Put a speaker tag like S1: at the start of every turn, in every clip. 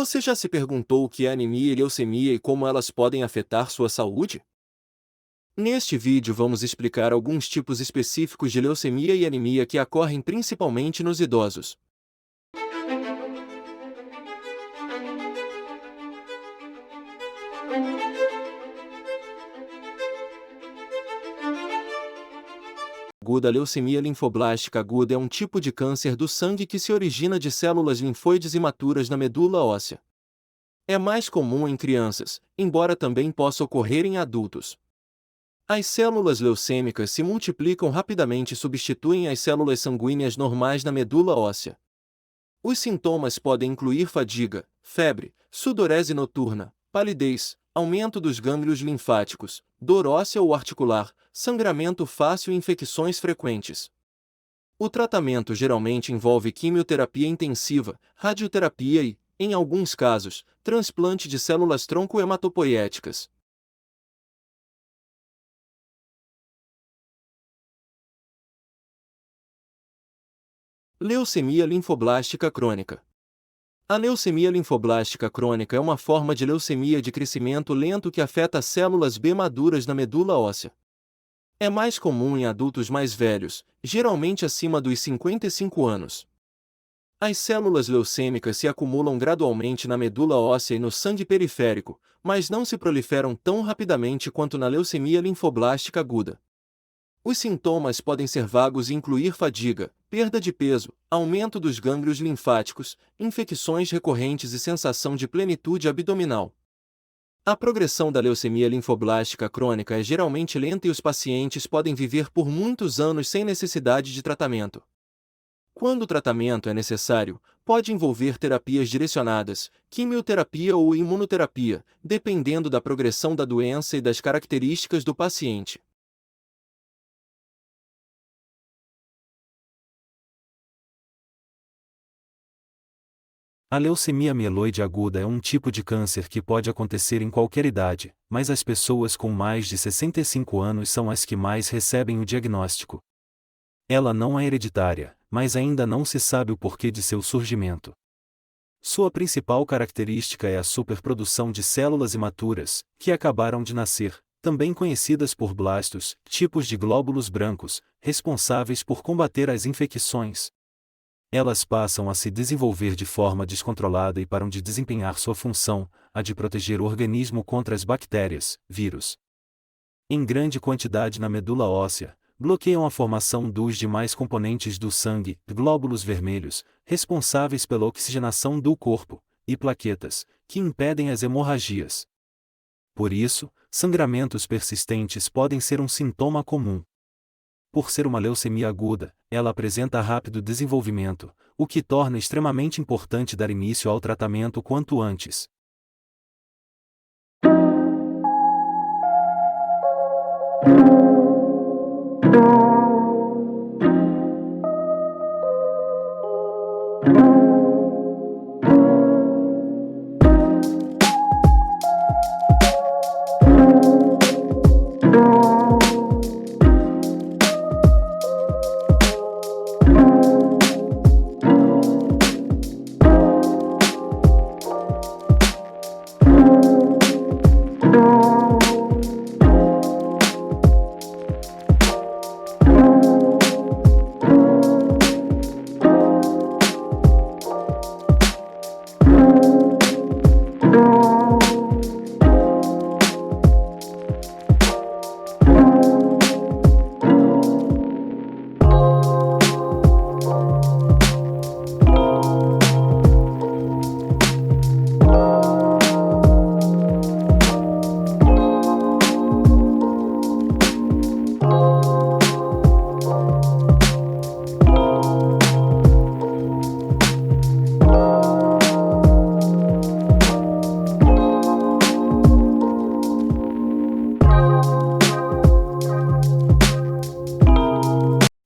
S1: Você já se perguntou o que é anemia e leucemia e como elas podem afetar sua saúde? Neste vídeo vamos explicar alguns tipos específicos de leucemia e anemia que ocorrem principalmente nos idosos. Aguda. Leucemia linfoblástica aguda é um tipo de câncer do sangue que se origina de células linfóides imaturas na medula óssea. É mais comum em crianças, embora também possa ocorrer em adultos. As células leucêmicas se multiplicam rapidamente e substituem as células sanguíneas normais na medula óssea. Os sintomas podem incluir fadiga, febre, sudorese noturna, palidez, aumento dos gânglios linfáticos, dor óssea ou articular, sangramento fácil e infecções frequentes. O tratamento geralmente envolve quimioterapia intensiva, radioterapia e, em alguns casos, transplante de células tronco hematopoiéticas. Leucemia linfoblástica crônica. A leucemia linfoblástica crônica é uma forma de leucemia de crescimento lento que afeta células B maduras na medula óssea. É mais comum em adultos mais velhos, geralmente acima dos 55 anos. As células leucêmicas se acumulam gradualmente na medula óssea e no sangue periférico, mas não se proliferam tão rapidamente quanto na leucemia linfoblástica aguda. Os sintomas podem ser vagos e incluir fadiga, perda de peso, aumento dos gânglios linfáticos, infecções recorrentes e sensação de plenitude abdominal. A progressão da leucemia linfoblástica crônica é geralmente lenta e os pacientes podem viver por muitos anos sem necessidade de tratamento. Quando o tratamento é necessário, pode envolver terapias direcionadas, quimioterapia ou imunoterapia, dependendo da progressão da doença e das características do paciente.
S2: A leucemia mieloide aguda é um tipo de câncer que pode acontecer em qualquer idade, mas as pessoas com mais de 65 anos são as que mais recebem o diagnóstico. Ela não é hereditária, mas ainda não se sabe o porquê de seu surgimento. Sua principal característica é a superprodução de células imaturas, que acabaram de nascer, também conhecidas por blastos, tipos de glóbulos brancos, responsáveis por combater as infecções. Elas passam a se desenvolver de forma descontrolada e param de desempenhar sua função, a de proteger o organismo contra as bactérias, vírus. Em grande quantidade na medula óssea, bloqueiam a formação dos demais componentes do sangue, glóbulos vermelhos, responsáveis pela oxigenação do corpo, e plaquetas, que impedem as hemorragias. Por isso, sangramentos persistentes podem ser um sintoma comum. Por ser uma leucemia aguda, ela apresenta rápido desenvolvimento, o que torna extremamente importante dar início ao tratamento quanto antes.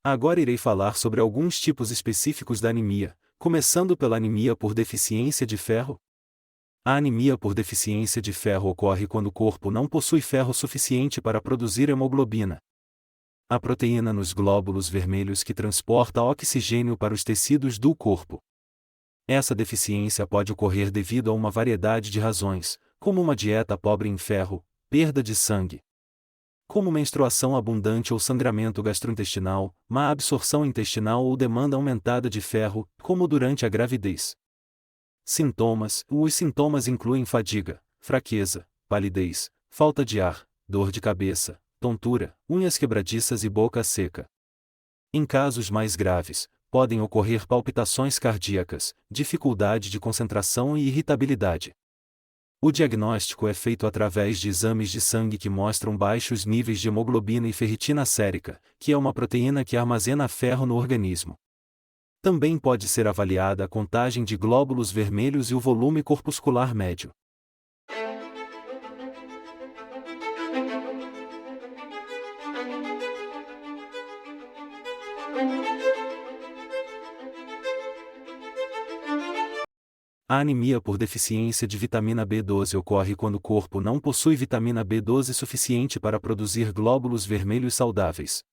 S2: Agora irei falar sobre alguns tipos específicos da anemia, começando pela anemia por deficiência de ferro. A anemia por deficiência de ferro ocorre quando o corpo não possui ferro suficiente para produzir hemoglobina, a proteína nos glóbulos vermelhos que transporta oxigênio para os tecidos do corpo. Essa deficiência pode ocorrer devido a uma variedade de razões, como uma dieta pobre em ferro, perda de sangue, como menstruação abundante ou sangramento gastrointestinal, má absorção intestinal ou demanda aumentada de ferro, como durante a gravidez. Sintomas: os sintomas incluem fadiga, fraqueza, palidez, falta de ar, dor de cabeça, tontura, unhas quebradiças e boca seca. Em casos mais graves, podem ocorrer palpitações cardíacas, dificuldade de concentração e irritabilidade. O diagnóstico é feito através de exames de sangue que mostram baixos níveis de hemoglobina e ferritina sérica, que é uma proteína que armazena ferro no organismo. Também pode ser avaliada a contagem de glóbulos vermelhos e o volume corpuscular médio. A anemia por deficiência de vitamina B12 ocorre quando o corpo não possui vitamina B12 suficiente para produzir glóbulos vermelhos saudáveis.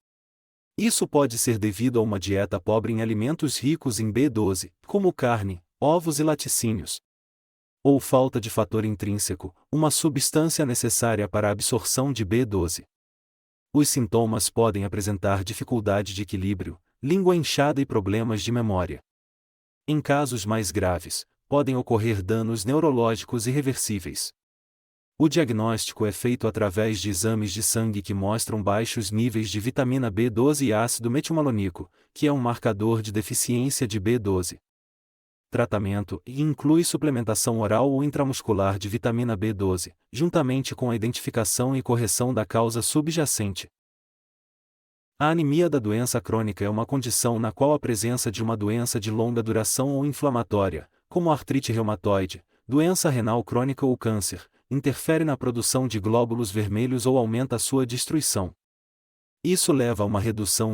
S2: Isso pode ser devido a uma dieta pobre em alimentos ricos em B12, como carne, ovos e laticínios, ou falta de fator intrínseco, uma substância necessária para a absorção de B12. Os sintomas podem apresentar dificuldade de equilíbrio, língua inchada e problemas de memória. Em casos mais graves, podem ocorrer danos neurológicos irreversíveis. O diagnóstico é feito através de exames de sangue que mostram baixos níveis de vitamina B12 e ácido metilmalônico, que é um marcador de deficiência de B12. Tratamento inclui suplementação oral ou intramuscular de vitamina B12, juntamente com a identificação e correção da causa subjacente. A anemia da doença crônica é uma condição na qual a presença de uma doença de longa duração ou inflamatória, como artrite reumatoide, doença renal crônica ou câncer, interfere na produção de glóbulos vermelhos ou aumenta a sua destruição. Isso leva a uma redução